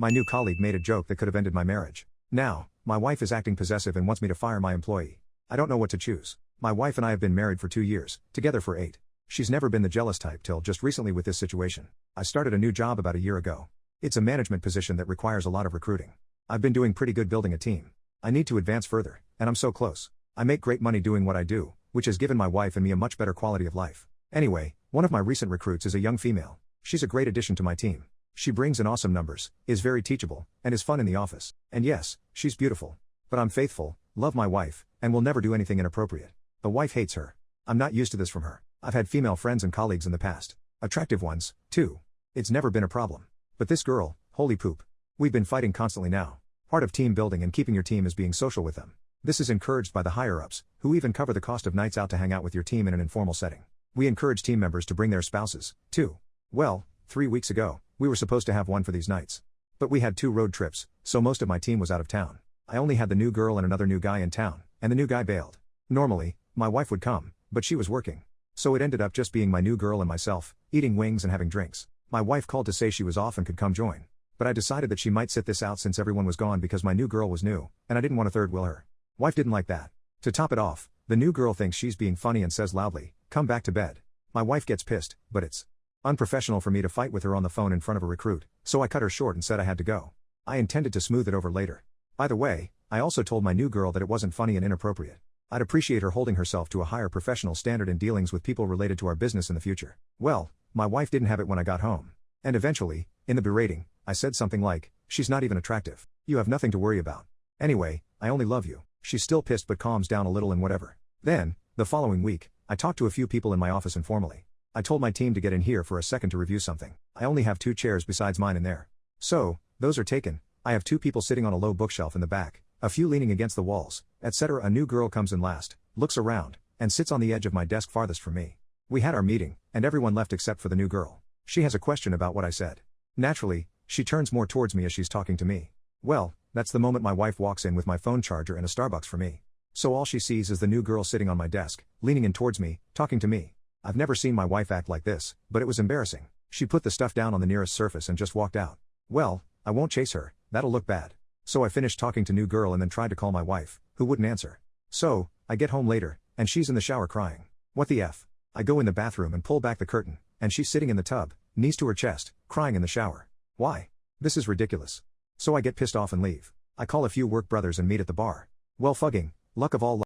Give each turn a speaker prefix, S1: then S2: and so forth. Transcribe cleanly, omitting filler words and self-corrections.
S1: My new colleague made a joke that could have ended my marriage. Now, my wife is acting possessive and wants me to fire my employee. I don't know what to choose. My wife and I have been married for 2 years, together for 8. She's never been the jealous type till just recently with this situation. I started a new job about a year ago. It's a management position that requires a lot of recruiting. I've been doing pretty good building a team. I need to advance further, and I'm so close. I make great money doing what I do, which has given my wife and me a much better quality of life. Anyway, one of my recent recruits is a young female. She's a great addition to my team. She brings in awesome numbers, is very teachable, and is fun in the office. And yes, she's beautiful. But I'm faithful, love my wife, and will never do anything inappropriate. The wife hates her. I'm not used to this from her. I've had female friends and colleagues in the past. Attractive ones, too. It's never been a problem. But this girl, holy poop. We've been fighting constantly now. Part of team building and keeping your team is being social with them. This is encouraged by the higher-ups, who even cover the cost of nights out to hang out with your team in an informal setting. We encourage team members to bring their spouses, too. Well, 3 weeks ago, we were supposed to have one for these nights. But we had 2 road trips, so most of my team was out of town. I only had the new girl and another new guy in town, and the new guy bailed. Normally, my wife would come, but she was working. So it ended up just being my new girl and myself, eating wings and having drinks. My wife called to say she was off and could come join. But I decided that she might sit this out since everyone was gone because my new girl was new, and I didn't want to third wheel her. Wife didn't like that. To top it off, the new girl thinks she's being funny and says loudly, "Come back to bed." My wife gets pissed, but it's unprofessional for me to fight with her on the phone in front of a recruit, so I cut her short and said I had to go. I intended to smooth it over later. By the way, I also told my new girl that it wasn't funny and inappropriate. I'd appreciate her holding herself to a higher professional standard in dealings with people related to our business in the future. Well, my wife didn't have it when I got home. And eventually, in the berating, I said something like, "She's not even attractive. You have nothing to worry about. Anyway, I only love you." She's still pissed but calms down a little and whatever. Then, the following week, I talked to a few people in my office informally. I told my team to get in here for a second to review something. I only have 2 chairs besides mine in there. So, those are taken. I have 2 people sitting on a low bookshelf in the back, a few leaning against the walls, etc. A new girl comes in last, looks around, and sits on the edge of my desk farthest from me. We had our meeting, and everyone left except for the new girl. She has a question about what I said. Naturally, she turns more towards me as she's talking to me. Well, that's the moment my wife walks in with my phone charger and a Starbucks for me. So all she sees is the new girl sitting on my desk, leaning in towards me, talking to me. I've never seen my wife act like this, but it was embarrassing. She put the stuff down on the nearest surface and just walked out. Well, I won't chase her, that'll look bad. So I finished talking to new girl and then tried to call my wife, who wouldn't answer. So, I get home later, and she's in the shower crying. What the F? I go in the bathroom and pull back the curtain, and she's sitting in the tub, knees to her chest, crying in the shower. Why? This is ridiculous. So I get pissed off and leave. I call a few work brothers and meet at the bar. Well, fucking luck of all luck.